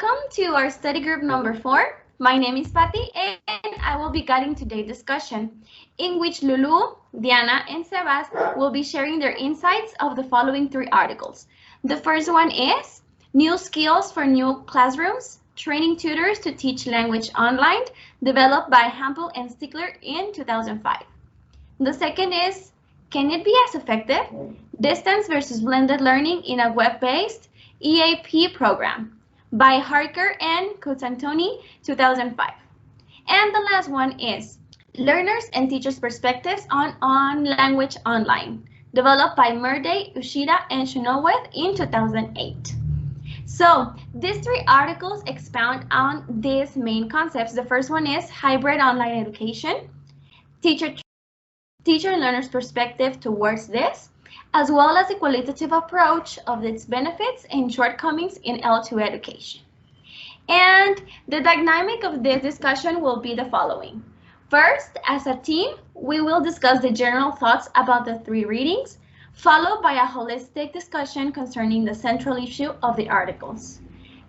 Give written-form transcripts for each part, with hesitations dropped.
Welcome to our study group number 4. My name is Patty and I will be guiding today's discussion, in which Lulu, Diana, and Sebas will be sharing their insights of the following 3 articles. The first one is New Skills for New Classrooms, Training Tutors to Teach Language Online, developed by Hampel and Stickler in 2005. The second is Can it be as effective? Distance versus blended learning in a web-based EAP program by Harker and Koutsantoni, 2005. And the last one is Learners and Teachers' Perspectives on Language Online, developed by Murday, Ushida, and Chenoweth in 2008. So these 3 articles expound on these main concepts. The first one is hybrid online education, teacher and learner's perspective towards this, as well as the qualitative approach of its benefits and shortcomings in L2 education. And the dynamic of this discussion will be the following. First, as a team, we will discuss the general thoughts about the 3 readings, followed by a holistic discussion concerning the central issue of the articles.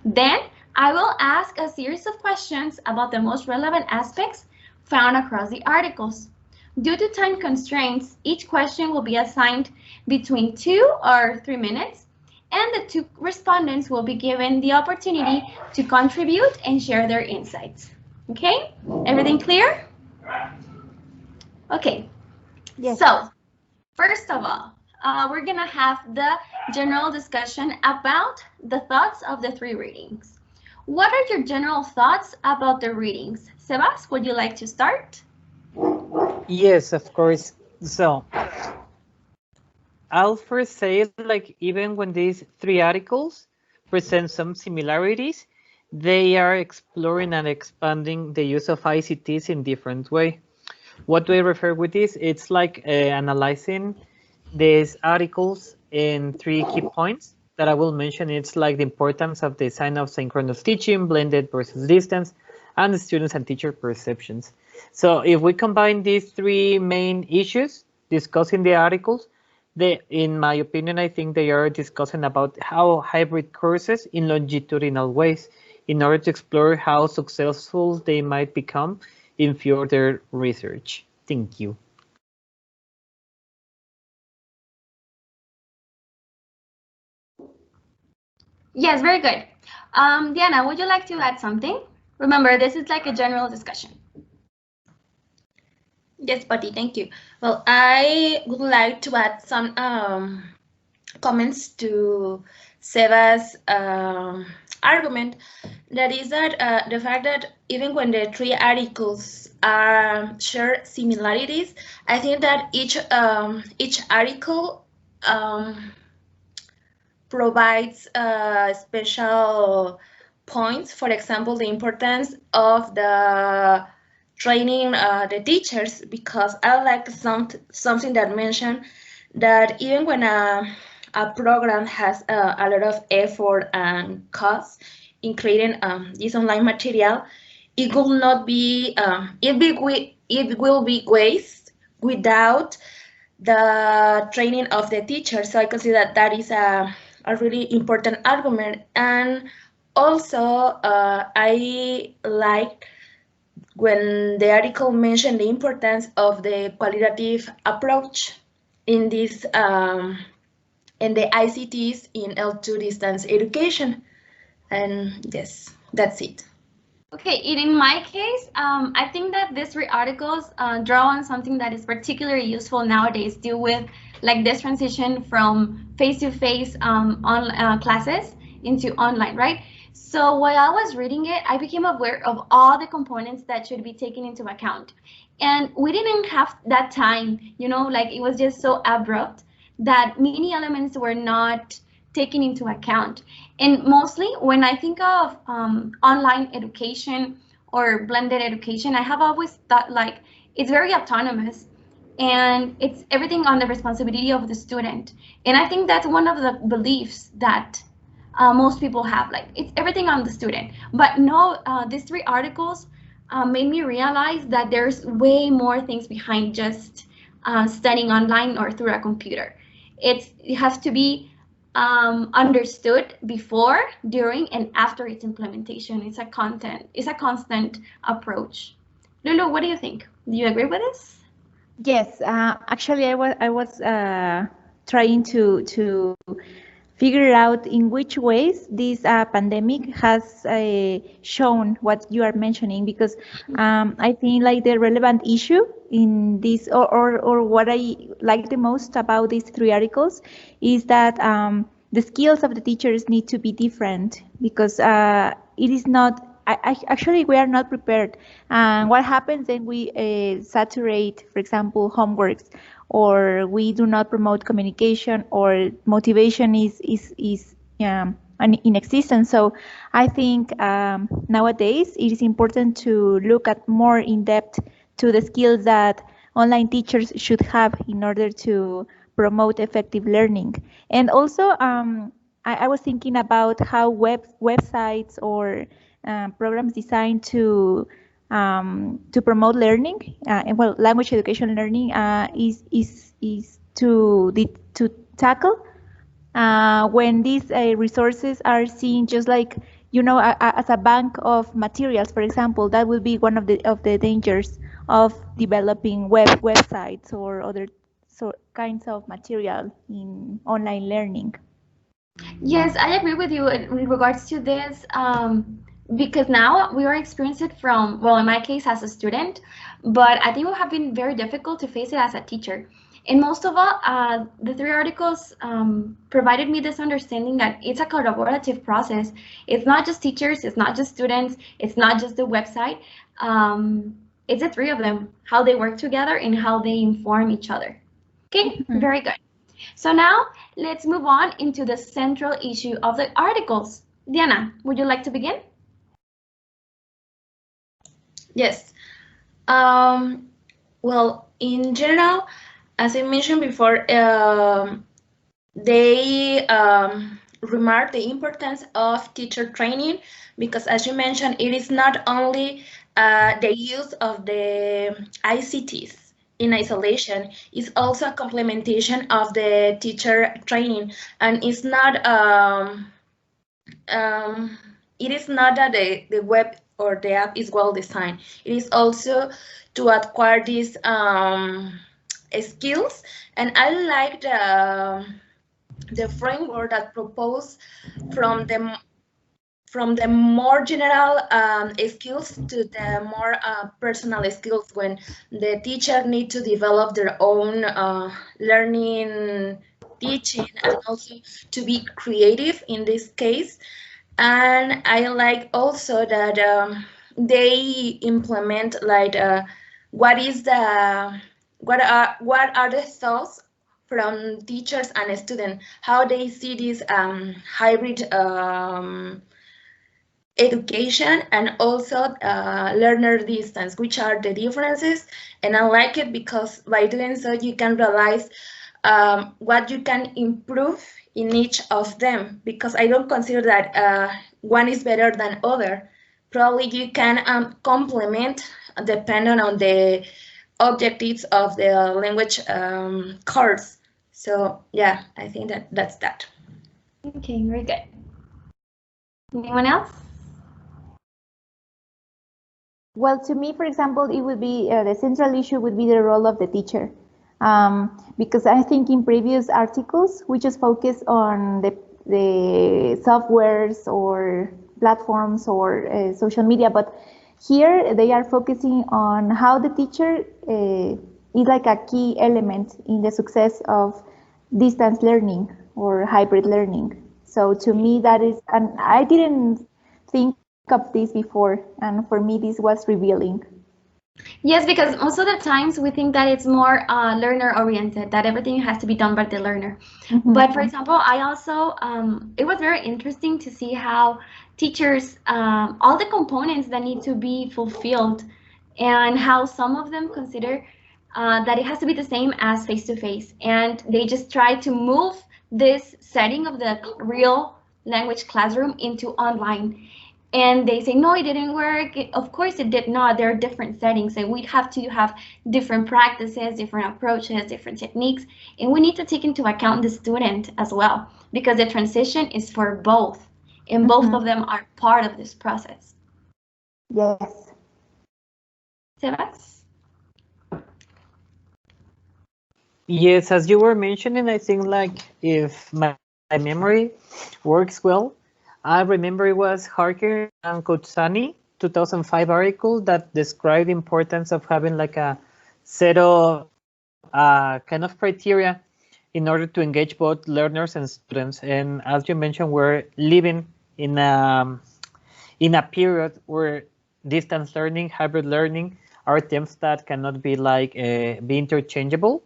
Then, I will ask a series of questions about the most relevant aspects found across the articles. Due to time constraints, each question will be assigned between 2 or 3 minutes, and the 2 respondents will be given the opportunity to contribute and share their insights. Okay, everything clear? Okay, yes. So first of all, we're gonna have the general discussion about the thoughts of the 3 readings. What are your general thoughts about the readings? Sebas, would you like to start? Yes, of course. So I'll first say, like, even when these 3 articles present some similarities, they are exploring and expanding the use of ICTs in different way. What do I refer with this? It's like analyzing these articles in 3 key points that I will mention. It's like the importance of the design of synchronous teaching, blended versus distance, and the students and teacher perceptions. So if we combine these 3 main issues discussed in the articles, in my opinion, I think they are discussing about how hybrid courses in longitudinal ways in order to explore how successful they might become in further research. Thank you. Yes, very good. Diana, would you like to add something? Remember, this is like a general discussion. Yes, Patty, thank you. Well, I would like to add some comments to Seba's argument. That is that the fact that even when the 3 articles share similarities, I think that each article provides special points. For example, the importance of the training the teachers, because I like something that mentioned that even when a program has a lot of effort and cost in creating this online material, it will not be it will be waste without the training of the teacher. So I consider that that is a really important argument. And also I like when the article mentioned the importance of the qualitative approach in this in the ICTs in L2 distance education. And yes, that's it. Okay, in my case, I think that these 3 articles draw on something that is particularly useful nowadays, deal with like this transition from face-to-face classes into online, right? So while I was reading it, I became aware of all the components that should be taken into account. And we didn't have that time, you know, like it was just so abrupt that many elements were not taken into account. And mostly when I think of online education or blended education, I have always thought like it's very autonomous and it's everything on the responsibility of the student. And I think that's one of the beliefs that most people have, like it's everything on the student. But no, these 3 articles made me realize that there's way more things behind just studying online or through a computer. It has to be understood before, during, and after its implementation. It's a constant approach. Lulu, what do you think? Do you agree with this? Yes, actually, I was trying to figure out in which ways this pandemic has shown what you are mentioning, because I think like the relevant issue in this, or what I like the most about these three articles, is that the skills of the teachers need to be different, because it is not. Actually, we are not prepared. And what happens then? We saturate, for example, homeworks, or we do not promote communication, or motivation is in existence. So I think nowadays it is important to look at more in depth to the skills that online teachers should have in order to promote effective learning. And also, I was thinking about how websites or programs designed to promote learning, and well, language education learning is to tackle when these resources are seen just like, as a bank of materials. For example, that will be one of the dangers of developing websites or other kinds of material in online learning. Yes, I agree with you in regards to this, because now we are experiencing it from, well, in my case as a student, but I think it would have been very difficult to face it as a teacher. And most of all, the three articles provided me this understanding that it's a collaborative process. It's not just teachers, it's not just students, it's not just the website. It's the three of them, how they work together and how they inform each other. Okay, very good. So now let's move on into the central issue of the articles. Diana, would you like to begin? Yes. Well, in general, as I mentioned before, they remark the importance of teacher training, because as you mentioned, it is not only the use of the ICTs in isolation, is also a complementation of the teacher training, and it's not it is not that the web or the app is well designed. It is also to acquire these skills, and I like the framework that proposed from the more general skills to the more personal skills, when the teacher need to develop their own learning, teaching, and also to be creative in this case. And I like also that they implement like what are the thoughts from teachers and students, how they see this hybrid education, and also learner distance, which are the differences. And I like it because by doing so you can realize what you can improve in each of them, because I don't consider that one is better than other. Probably you can complement depending on the objectives of the language course. So yeah, I think that's that. Okay, very good. Anyone else? Well, to me, for example, it would be the central issue would be the role of the teacher. Because I think in previous articles, we just focus on the softwares or platforms or social media, but here they are focusing on how the teacher is like a key element in the success of distance learning or hybrid learning. So to me, that is, and I didn't think of this before, and for me, this was revealing. Yes, because most of the times we think that it's more learner-oriented, that everything has to be done by the learner. But for example, I also, it was very interesting to see how teachers, all the components that need to be fulfilled, and how some of them consider that it has to be the same as face-to-face. And they just try to move this setting of the real language classroom into online. And they say, no, it didn't work. Of course it did not. There are different settings, and we have to have different practices, different approaches, different techniques. And we need to take into account the student as well, because the transition is for both, and both of them are part of this process. Yes. Sebas? Yes, as you were mentioning, I think like if my memory works well, I remember it was Harker and Koutsantoni 2005 article that described the importance of having like a set of kind of criteria in order to engage both learners and students. And as you mentioned, we're living in a period where distance learning, hybrid learning are terms that cannot be like be interchangeable,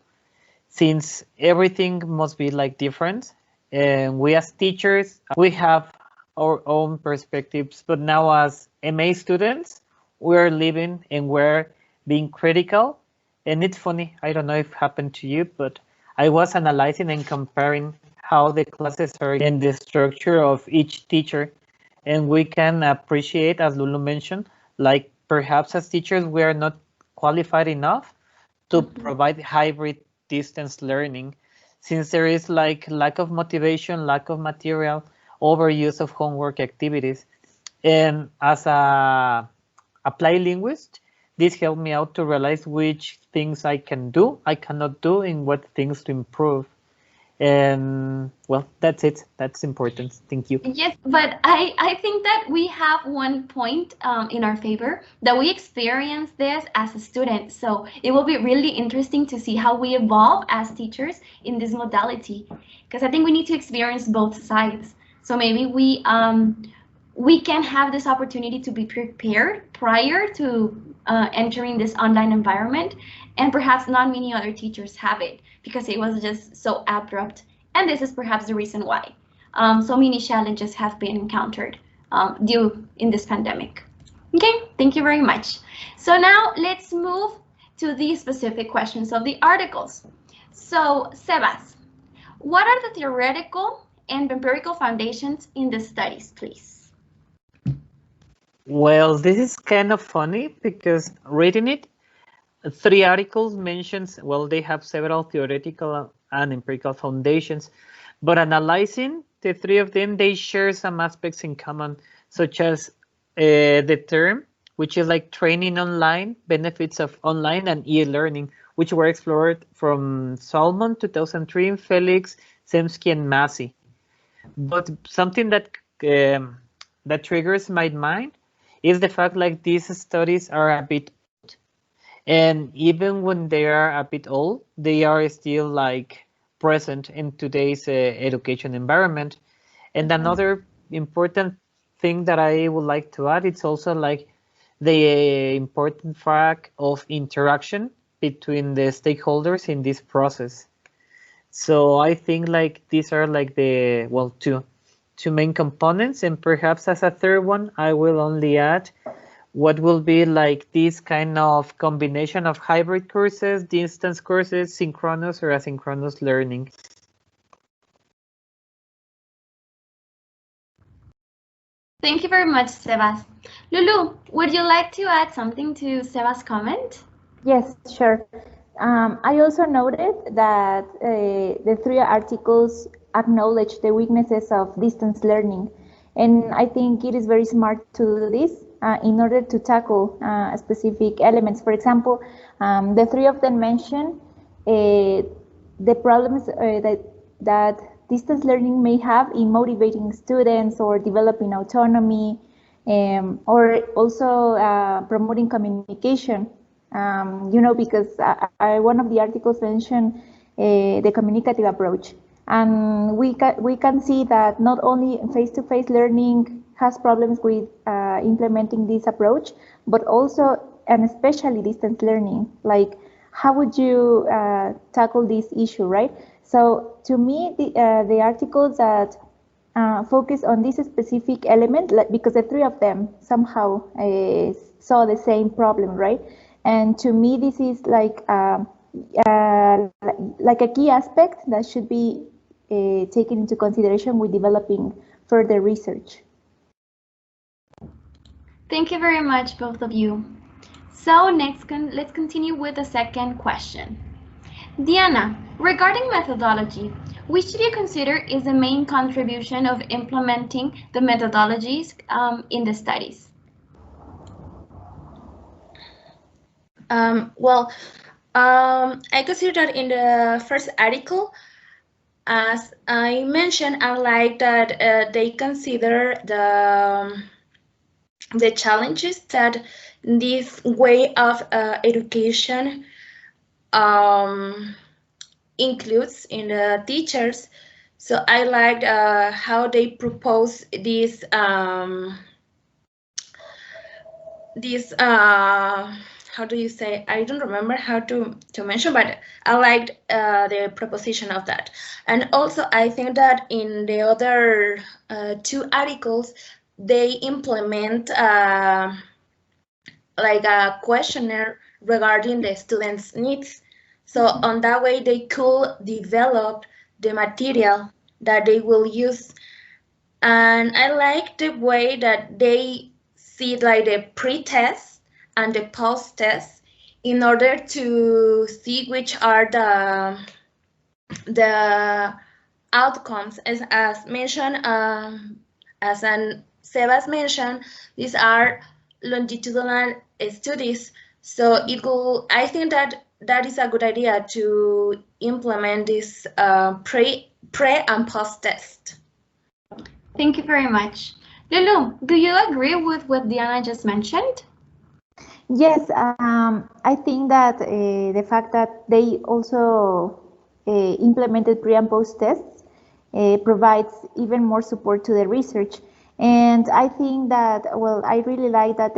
since everything must be like different. And we as teachers, we have our own perspectives, but now as MA students, we're living and we're being critical. And it's funny, I don't know if it happened to you, but I was analyzing and comparing how the classes are and the structure of each teacher. And we can appreciate, as Lulu mentioned, like perhaps as teachers, we are not qualified enough to provide hybrid distance learning, since there is like lack of motivation, lack of material, overuse of homework activities. And as a applied linguist, this helped me out to realize which things I can do, I cannot do, and what things to improve. And well, that's it. That's important. Thank you. Yes, but I think that we have one point in our favor, that we experience this as a student. So it will be really interesting to see how we evolve as teachers in this modality, because I think we need to experience both sides. So maybe we can have this opportunity to be prepared prior to entering this online environment, and perhaps not many other teachers have it because it was just so abrupt. And this is perhaps the reason why so many challenges have been encountered due in this pandemic. Okay, thank you very much. So now let's move to the specific questions of the articles. So Sebas, what are the theoretical and empirical foundations in the studies, please? Well, this is kind of funny because reading it, 3 articles mentions, well, they have several theoretical and empirical foundations, but analyzing the 3 of them, they share some aspects in common, such as the term, which is like training online, benefits of online and e-learning, which were explored from Salmon 2003, Felix, Semsky, and Massey. But something that that triggers my mind is the fact like these studies are a bit old, and even when they are a bit old, they are still like present in today's education environment. And another important thing that I would like to add, it's also like the important fact of interaction between the stakeholders in this process. So I think like these are like the, well, two main components, and perhaps as a third one, I will only add what will be like this kind of combination of hybrid courses, distance courses, synchronous or asynchronous learning. Thank you very much, Sebas. Lulu, would you like to add something to Sebas' comment? Yes, sure. I also noted that the 3 articles acknowledge the weaknesses of distance learning, and I think it is very smart to do this in order to tackle specific elements. For example, the 3 of them mention the problems that distance learning may have in motivating students or developing autonomy, or also promoting communication. Because one of the articles mentioned the communicative approach, and we can see that not only face-to-face learning has problems with implementing this approach, but also and especially distance learning. Like, how would you tackle this issue, right? So to me, the articles that focus on this specific element, because the 3 of them somehow saw the same problem, right? And to me, this is like a key aspect that should be taken into consideration with developing further research. Thank you very much, both of you. So next, let's continue with the second question. Diana, regarding methodology, which do you consider is the main contribution of implementing the methodologies in the studies? I consider that in the first article, as I mentioned, I like that they consider the challenges that this way of education includes in the teachers. So I liked how they propose this how do you say, I don't remember how to mention, but I liked the proposition of that. And also I think that in the other two articles they implement like a questionnaire regarding the students' needs. So on that way they could develop the material that they will use. And I like the way that they see like the pre-test and the post-test in order to see which are the outcomes. As mentioned, as Sebas mentioned, these are longitudinal studies. So I think that that is a good idea to implement this pre and post test. Thank you very much. Lulu, do you agree with what Diana just mentioned? Yes, I think that the fact that they also implemented pre and post tests provides even more support to the research. And I think that, well, I really like that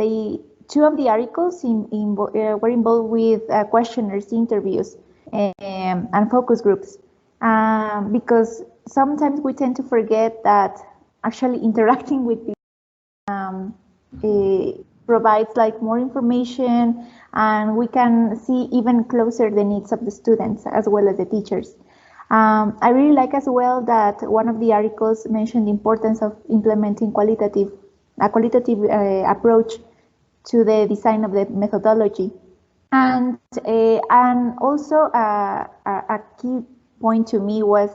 two of the articles were involved with questionnaires, interviews, and focus groups. Because sometimes we tend to forget that actually interacting with people provides like more information, and we can see even closer the needs of the students as well as the teachers. I really like as well that one of the articles mentioned the importance of implementing a qualitative approach to the design of the methodology. And also a key point to me was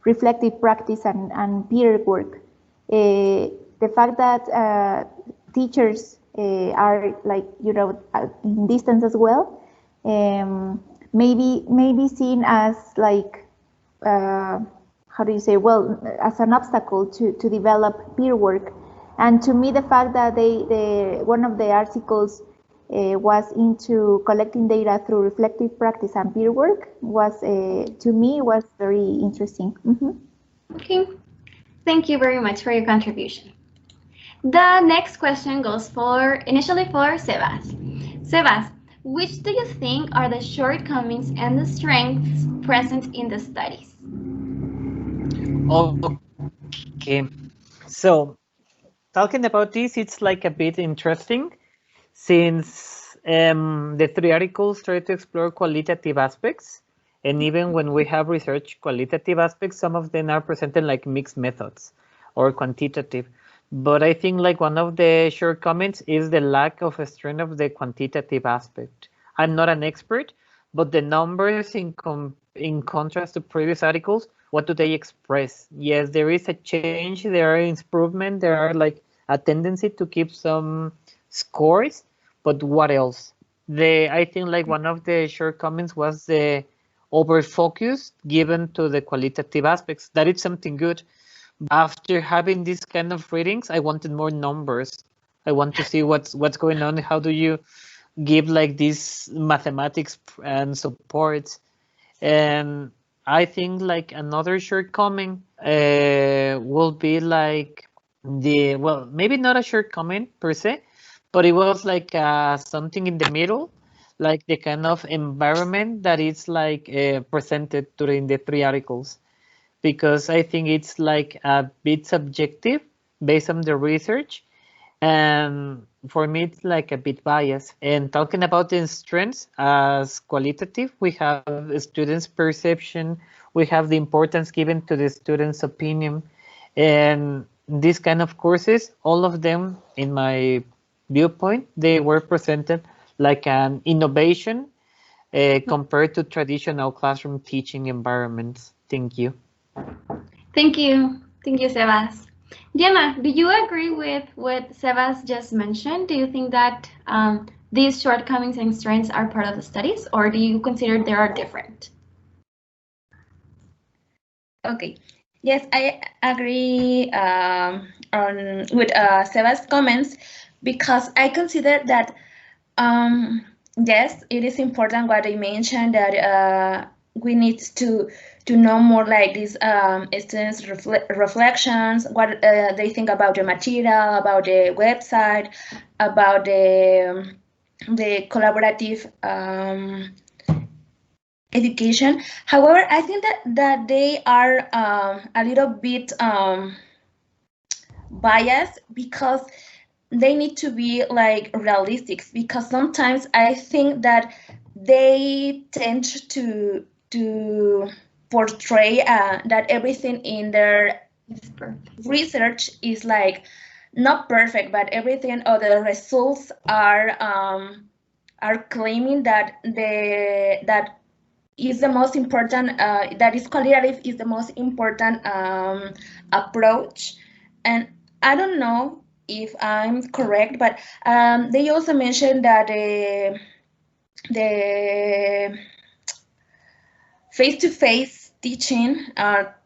reflective practice and peer work. The fact that teachers are like, in distance as well, maybe seen as like, how do you say, well, as an obstacle to develop peer work. And to me, the fact that one of the articles was into collecting data through reflective practice and peer work was, to me, was very interesting. Mm-hmm. Okay, thank you very much for your contribution. The next question goes initially for Sebas. Sebas, which do you think are the shortcomings and the strengths present in the studies? Okay, so talking about this, it's like a bit interesting since the three articles try to explore qualitative aspects. And even when we have research qualitative aspects, some of them are presented like mixed methods or quantitative. But I think like one of the shortcomings is the lack of a strength of the quantitative aspect. I'm not an expert, but the numbers in contrast to previous articles, what do they express? Yes, there is a change, there are improvement, there are like a tendency to keep some scores, but what else? I think like one of the shortcomings was the over focus given to the qualitative aspects. That is something good. After having these kind of readings, I wanted more numbers. I want to see what's going on. How do you give like this mathematics and support? And I think like another shortcoming will be like maybe not a shortcoming per se, but it was like something in the middle, like the kind of environment that is like presented during the three articles, because I think it's like a bit subjective based on the research, and for me it's like a bit biased. And talking about the strengths as qualitative, we have students' perception, we have the importance given to the students' opinion, and these kind of courses, all of them, in my viewpoint, they were presented like an innovation compared to traditional classroom teaching environments. Thank you. Thank you. Thank you, Sebas. Diana, do you agree with what Sebas just mentioned? Do you think that these shortcomings and strengths are part of the studies, or do you consider they are different? Okay. Yes, I agree with Seba's comments because I consider that yes, it is important what I mentioned that we need to know more like these students' reflections, what they think about the material, about the website, about the collaborative education. However, I think that they are a little bit biased because they need to be like realistic, because sometimes I think that they tend to portray that everything in their research is like not perfect, but everything or the results are claiming that that is the most important, that is qualitative is the most important approach. And I don't know if I'm correct, but they also mentioned that the face-to-face teaching,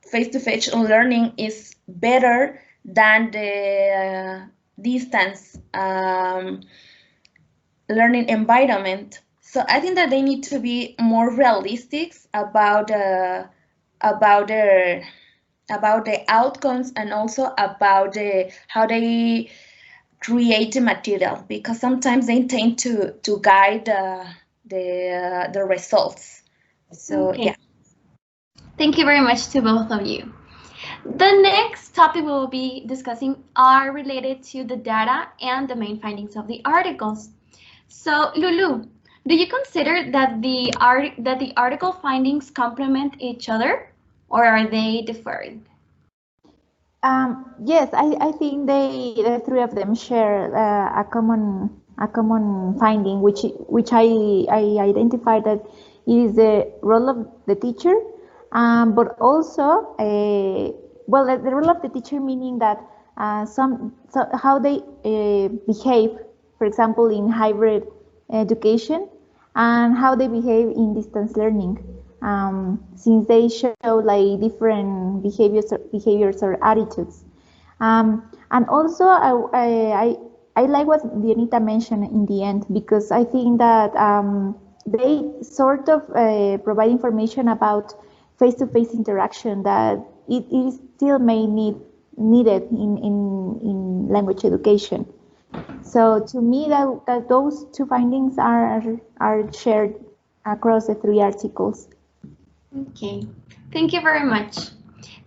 face-to-face learning is better than the distance learning environment. So I think that they need to be more realistic about the outcomes, and also about how they create the material, because sometimes they tend to guide the results. So Okay. yeah. Thank you very much to both of you. The next topic we will be discussing are related to the data and the main findings of the articles. So, Lulu, do you consider that the article findings complement each other, or are they different? Yes, I think the three of them share a common finding, which I identified that it is the role of the teacher, but also well, the role of the teacher, meaning that how they behave, for example, in hybrid education, and how they behave in distance learning. Since they show like different behaviors or attitudes. And also, I like what Dianita mentioned in the end, because I think that they sort of provide information about face-to-face interaction that it is still needed in language education. So to me, that those two findings are shared across the three articles. Okay, thank you very much.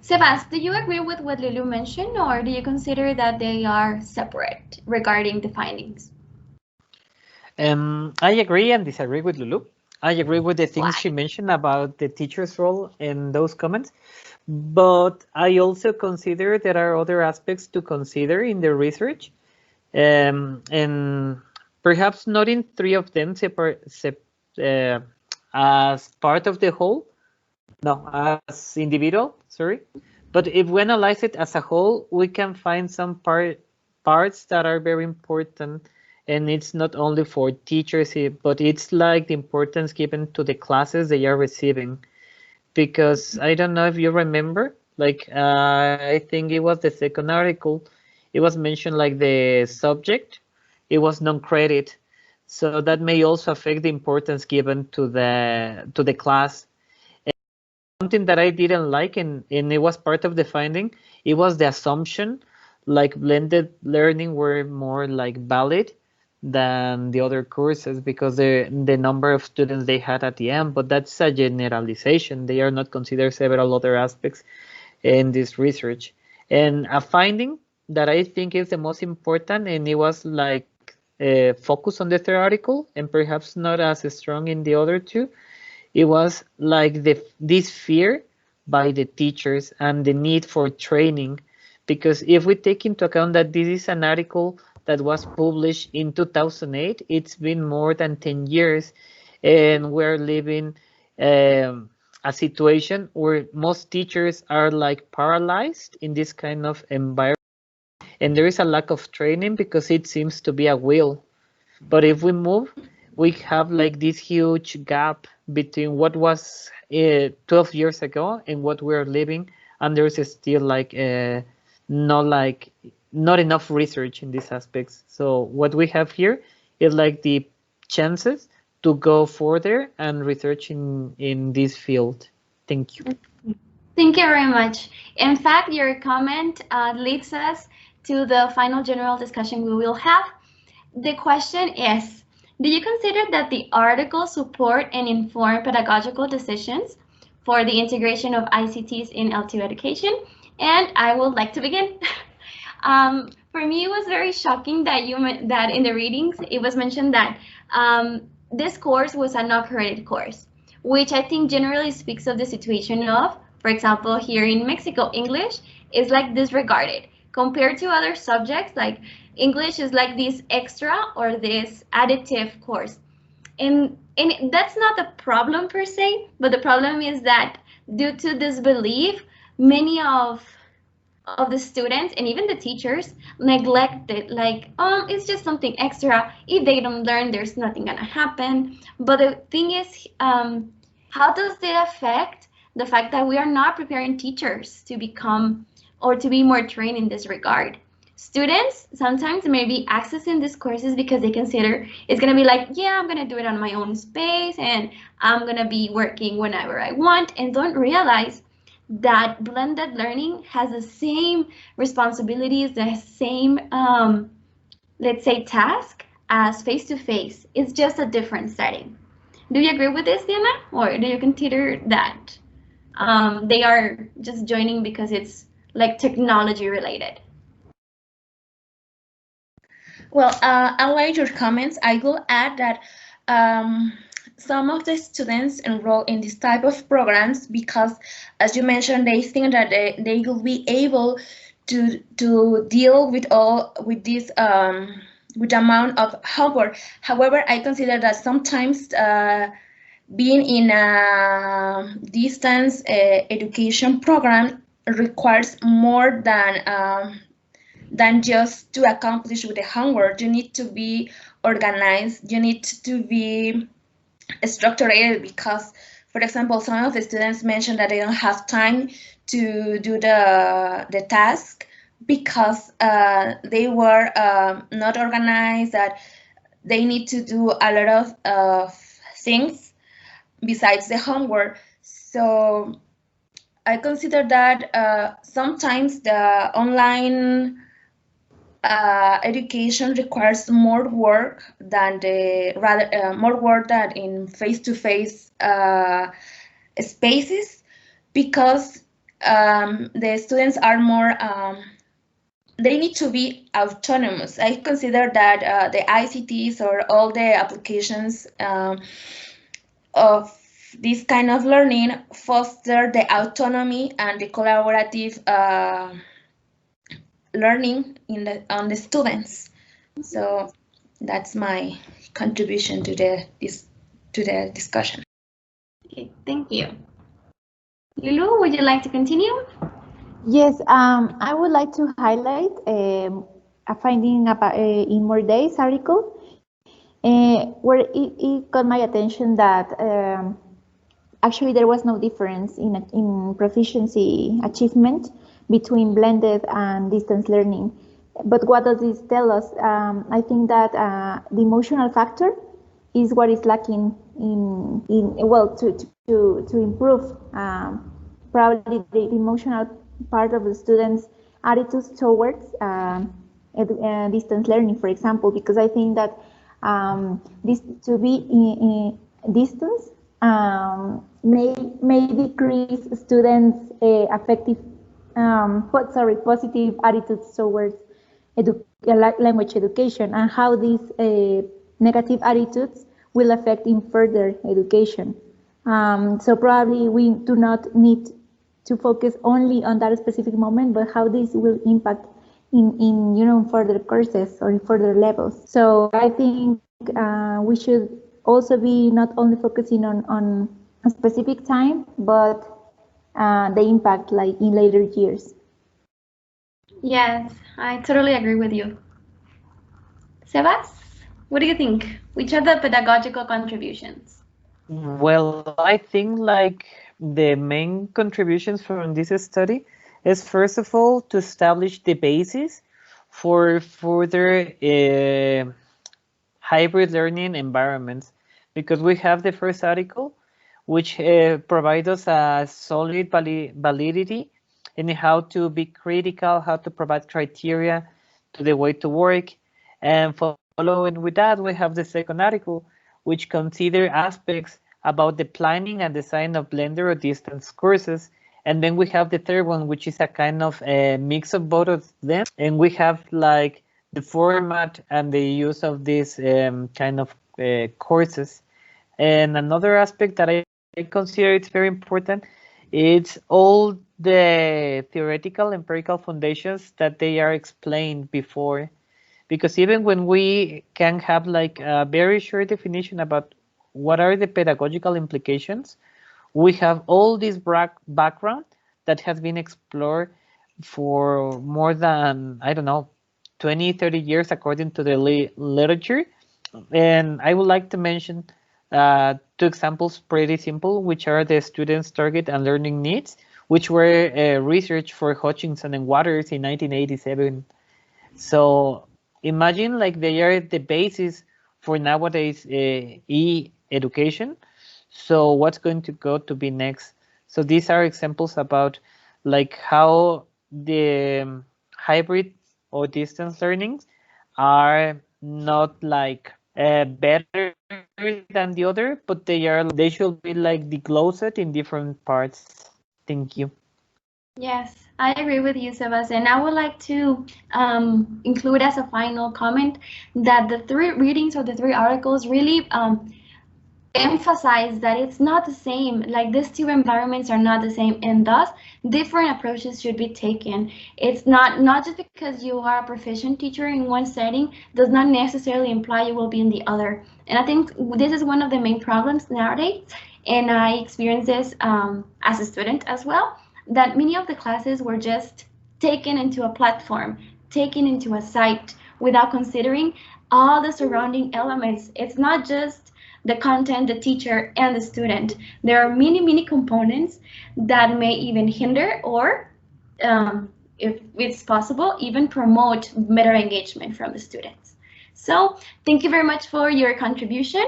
Sebas, do you agree with what Lulu mentioned, or do you consider that they are separate regarding the findings? I agree and disagree with Lulu. I agree with the things Why? she mentioned about the teacher's role in those comments, but I also consider there are other aspects to consider in the research, and perhaps not in three of them as part of the whole, no, as individual, sorry. But if we analyze it as a whole, we can find some parts that are very important, and it's not only for teachers, but it's like the importance given to the classes they are receiving. Because I don't know if you remember, like I think it was the second article, it was mentioned like the subject, it was non-credit, so that may also affect the importance given to the class. Something that I didn't like, and it was part of the finding, it was the assumption like blended learning were more like valid than the other courses because the number of students they had at the end, but that's a generalization. They are not considered several other aspects in this research. And a finding that I think is the most important, and it was like focused on the third article and perhaps not as strong in the other two, it was like this fear by the teachers and the need for training, because if we take into account that this is an article that was published in 2008, it's been more than 10 years, and we're living a situation where most teachers are like paralyzed in this kind of environment, and there is a lack of training because it seems to be a wheel. But if we move, we have like this huge gap between what was 12 years ago and what we're living, and there's still like not enough research in these aspects. So what we have here is like the chances to go further and research in this field. Thank you. Thank you very much. In fact, your comment leads us to the final general discussion we will have. The question is, do you consider that the articles support and inform pedagogical decisions for the integration of ICTs in LTU education? And I would like to begin. For me, it was very shocking that that in the readings it was mentioned that this course was a non-credit course, which I think generally speaks of the situation of, for example, here in Mexico, English is like disregarded compared to other subjects. Like English is like this extra or this additive course, and that's not the problem per se, but the problem is that due to this belief, many of the students and even the teachers neglect it, like, it's just something extra. If they don't learn, there's nothing gonna happen. But the thing is, how does it affect the fact that we are not preparing teachers to become or to be more trained in this regard? Students sometimes may be accessing these courses because they consider it's gonna be like, yeah, I'm gonna do it on my own space and I'm gonna be working whenever I want, and don't realize that blended learning has the same responsibilities, the same, let's say, task as face-to-face. It's just a different setting. Do you agree with this, Diana? Or do you consider that they are just joining because it's like technology related? Well, unlike your comments, I will add that some of the students enroll in this type of programs because, as you mentioned, they think that they will be able to deal with this with the amount of homework. However, I consider that sometimes being in a distance education program requires more than just to accomplish with the homework. You need to be organized. You need to be structured because, for example, some of the students mentioned that they don't have time to do the task because they were not organized, that they need to do a lot of things besides the homework. So I consider that sometimes the online education requires more work than more work than in face-to-face spaces, because the students are more they need to be autonomous. I consider that the ICTs or all the applications of this kind of learning foster the autonomy and the collaborative learning on the students. So that's my contribution to the discussion. Okay, thank you. Lulu, would you like to continue? Yes, I would like to highlight a finding about in Murday's article, where it got my attention that actually there was no difference in proficiency achievement between blended and distance learning. But what does this tell us? I think that the emotional factor is what is lacking to improve probably the emotional part of the students' attitudes towards distance learning, for example, because I think that this to be in distance may decrease students' positive attitudes towards language education, and how these negative attitudes will affect in further education. So probably we do not need to focus only on that specific moment, but how this will impact in further courses or in further levels. So I think we should also be not only focusing on a specific time, but the impact like in later years. Yes, I totally agree with you. Sebas, what do you think? Which are the pedagogical contributions? Well, I think like the main contributions from this study is first of all to establish the basis for further hybrid learning environments, because we have the first article which provides us a solid validity in how to be critical, how to provide criteria to the way to work. And following with that, we have the second article, which consider aspects about the planning and design of blended or distance courses. And then we have the third one, which is a kind of a mix of both of them. And we have like the format and the use of these kind of courses. And another aspect that I consider it's very important, it's all the theoretical empirical foundations that they are explained before. Because even when we can have like a very short definition about what are the pedagogical implications, we have all this background that has been explored for more than, I don't know, 20, 30 years according to the literature. And I would like to mention two examples, pretty simple, which are the students' target and learning needs, which were research for Hutchinson and Waters in 1987. So imagine like they are the basis for nowadays e-education. So what's going to go to be next? So these are examples about like how the hybrid or distance learnings are not like better than the other, but they should be like declosed in different parts. Thank you. Yes, I agree with you, Sebas, and I would like to include as a final comment that the three readings of the three articles really emphasize that it's not the same, like these two environments are not the same, and thus different approaches should be taken. It's not just because you are a proficient teacher in one setting does not necessarily imply you will be in the other. And I think this is one of the main problems nowadays, and I experienced this as a student as well, that many of the classes were just taken into a platform, taken into a site without considering all the surrounding elements. It's not just the content, the teacher, and the student. There are many components that may even hinder or, if it's possible, even promote better engagement from the students. So thank you very much for your contribution.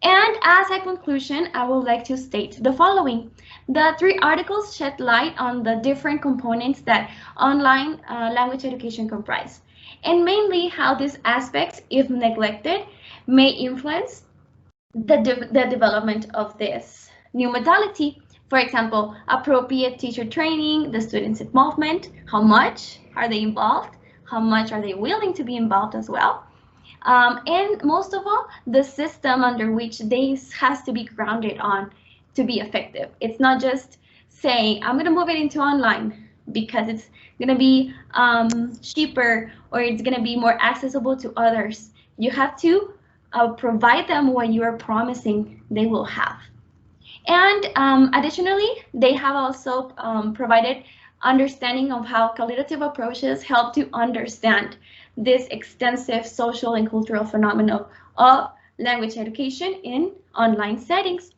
And as a conclusion, I would like to state the following. The three articles shed light on the different components that online language education comprise, and mainly how these aspects, if neglected, may influence the development of this new modality. For example, appropriate teacher training, the students' involvement, how much are they involved, how much are they willing to be involved as well, and most of all, the system under which this has to be grounded on to be effective. It's not just saying, I'm going to move it into online because it's going to be cheaper or it's going to be more accessible to others. You have to provide them what you are promising they will have. And additionally, they have also provided understanding of how qualitative approaches help to understand this extensive social and cultural phenomenon of language education in online settings.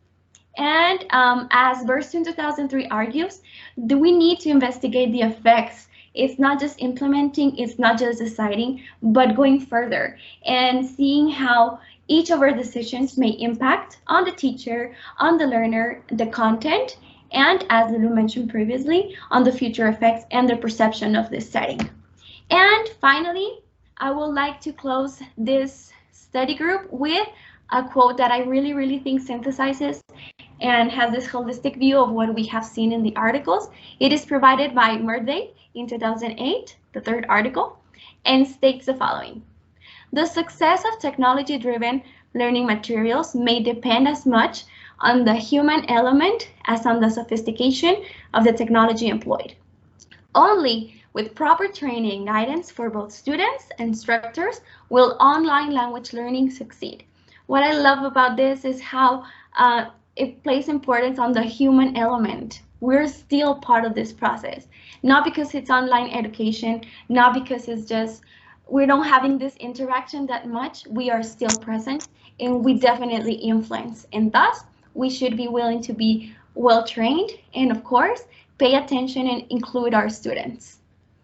And as Burstyn 2003 argues, do we need to investigate the effects? It's not just implementing, it's not just deciding, but going further and seeing how each of our decisions may impact on the teacher, on the learner, the content, and as Lulu mentioned previously, on the future effects and the perception of this setting. And finally, I would like to close this study group with a quote that I really think synthesizes and has this holistic view of what we have seen in the articles. It is provided by Murday in 2008, the third article, and states the following. The success of technology-driven learning materials may depend as much on the human element as on the sophistication of the technology employed. Only with proper training and guidance for both students and instructors will online language learning succeed. What I love about this is how it places importance on the human element. We're still part of this process, not because it's online education, not because it's just we don't having this interaction that much. We are still present, and we definitely influence, and thus we should be willing to be well trained, and of course pay attention and include our students.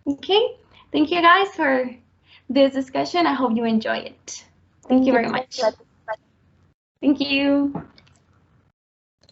Okay, thank you guys for this discussion. I hope you enjoy it. Thank you very much. Thank you.